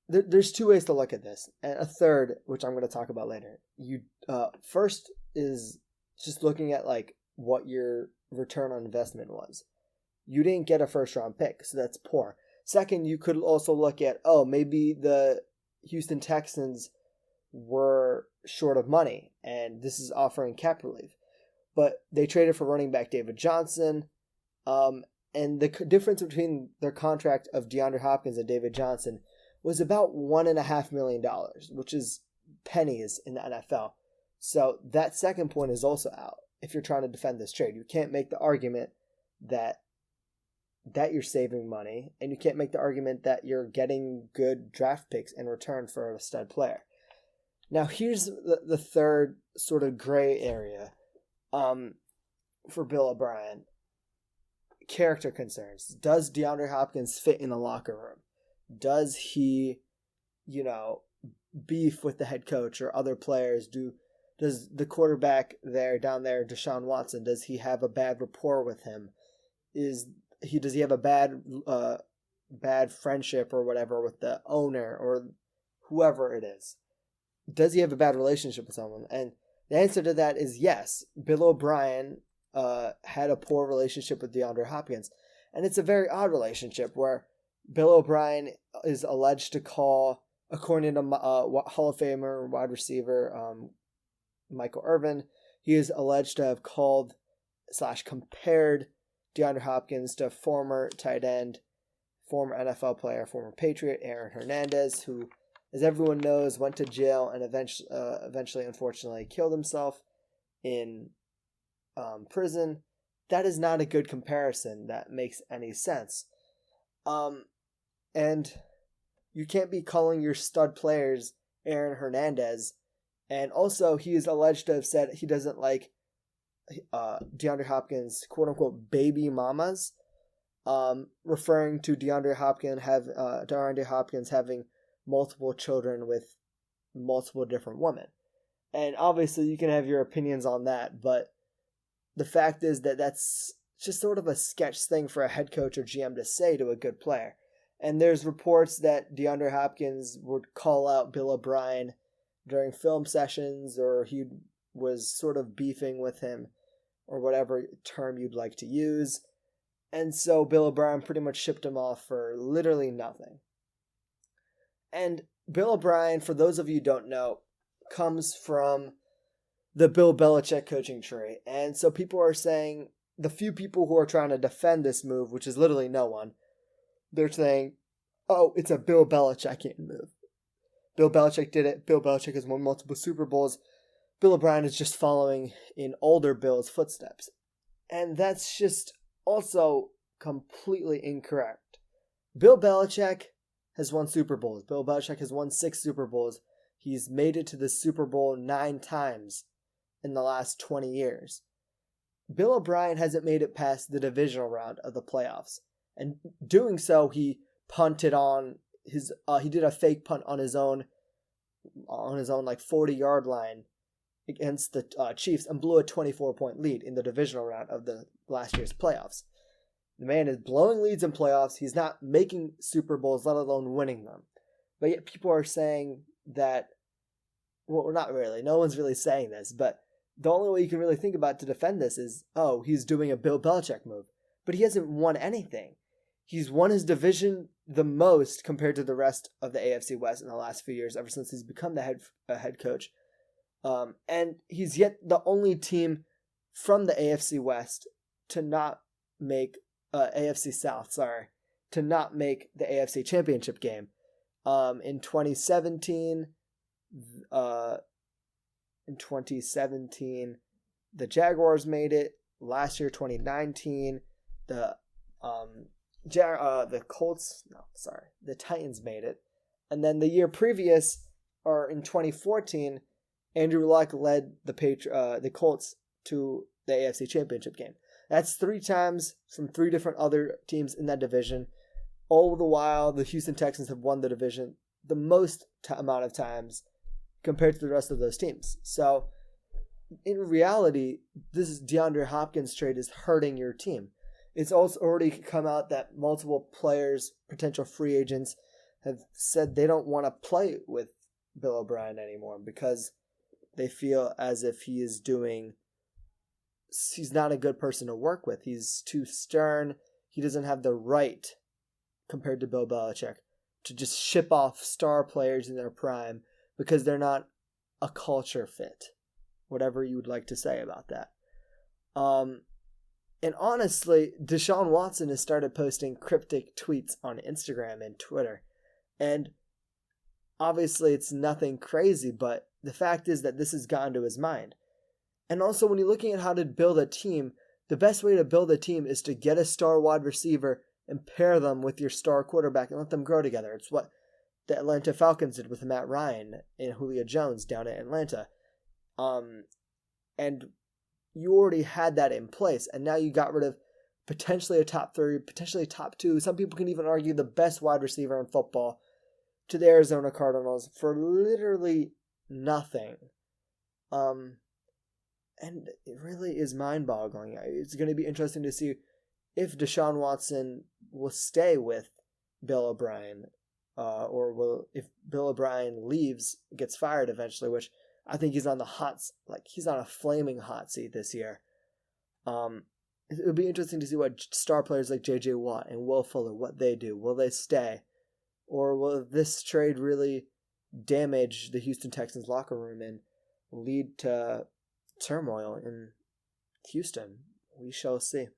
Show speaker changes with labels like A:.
A: there's two ways to look at this, and a third, which I'm going to talk about later. First is just looking at like what your return on investment was. You didn't get a first round pick, so that's poor. Second, you could also look at, maybe the Houston Texans were short of money, and this is offering cap relief. But they traded for running back David Johnson, and the difference between their contract of DeAndre Hopkins and David Johnson was about $1.5 million, which is pennies in the NFL. So that second point is also out if you're trying to defend this trade. You can't make the argument that you're saving money, and you can't make the argument that you're getting good draft picks in return for a stud player. Now, here's the third sort of gray area for Bill O'Brien. Character concerns. Does DeAndre Hopkins fit in the locker room? Does he, beef with the head coach or other players? Does the quarterback down there, Deshaun Watson, does he have a bad rapport with him? Does he have a bad friendship or whatever with the owner or whoever it is? Does he have a bad relationship with someone? And the answer to that is yes. Bill O'Brien had a poor relationship with DeAndre Hopkins, and it's a very odd relationship where Bill O'Brien is alleged to call, according to Hall of Famer wide receiver Michael Irvin, he is alleged to have called / compared DeAndre Hopkins to former tight end, former NFL player, former Patriot Aaron Hernandez, who, as everyone knows, went to jail and eventually, unfortunately, killed himself in prison. That is not a good comparison that makes any sense. And you can't be calling your stud players Aaron Hernandez. And also, he is alleged to have said he doesn't like DeAndre Hopkins' quote-unquote baby mamas, referring to DeAndre Hopkins having multiple children with multiple different women. And obviously, you can have your opinions on that, but the fact is that that's just sort of a sketch thing for a head coach or GM to say to a good player. And there's reports that DeAndre Hopkins would call out Bill O'Brien during film sessions, or he was sort of beefing with him, or whatever term you'd like to use. And so Bill O'Brien pretty much shipped him off for literally nothing. And Bill O'Brien, for those of you who don't know, comes from the Bill Belichick coaching tree. And so people are saying, the few people who are trying to defend this move, which is literally no one, they're saying, it's a Bill Belichickian move. Bill Belichick did it. Bill Belichick has won multiple Super Bowls. Bill O'Brien is just following in older Bill's footsteps. And that's just also completely incorrect. Bill Belichick has won Super Bowls. Bill Belichick has won 6 Super Bowls. He's made it to the Super Bowl 9 times in the last 20 years. Bill O'Brien hasn't made it past the divisional round of the playoffs. And doing so, he punted on he did a fake punt on his own like 40-yard line against the Chiefs and blew a 24-point lead in the divisional round of the last year's playoffs. The man is blowing leads in playoffs. He's not making Super Bowls, let alone winning them. But yet people are saying that, well, not really. No one's really saying this, but the only way you can really think about to defend this is, he's doing a Bill Belichick move. But he hasn't won anything. He's won his division the most compared to the rest of the AFC West in the last few years, ever since he's become the head coach. And he's yet the only team from the AFC West to not make AFC South, to not make the AFC Championship game. In 2017, the Jaguars made it. Last year, 2019, the Titans made it. And then the year previous, or in 2014, Andrew Luck led the Colts to the AFC Championship game. That's 3 times from 3 different other teams in that division. All the while, the Houston Texans have won the division the most amount of times compared to the rest of those teams. So, in reality, this DeAndre Hopkins trade is hurting your team. It's also already come out that multiple players, potential free agents, have said they don't want to play with Bill O'Brien anymore because they feel as if he's not a good person to work with. He's too stern. He doesn't have the right, compared to Bill Belichick, to just ship off star players in their prime because they're not a culture fit. Whatever you would like to say about that. And honestly, Deshaun Watson has started posting cryptic tweets on Instagram and Twitter. And obviously it's nothing crazy, but the fact is that this has gotten to his mind. And also when you're looking at how to build a team, the best way to build a team is to get a star wide receiver and pair them with your star quarterback and let them grow together. It's what the Atlanta Falcons did with Matt Ryan and Julio Jones down at Atlanta. And you already had that in place, and now you got rid of potentially a top 3, potentially top 2. Some people can even argue the best wide receiver in football to the Arizona Cardinals for literally nothing. And it really is mind-boggling. It's going to be interesting to see if Deshaun Watson will stay with Bill O'Brien, or if Bill O'Brien leaves, gets fired eventually, which I think he's on he's on a flaming hot seat this year. It would be interesting to see what star players like J.J. Watt and Will Fuller, what they do. Will they stay? Or will this trade really damage the Houston Texans locker room and lead to turmoil in Houston? We shall see.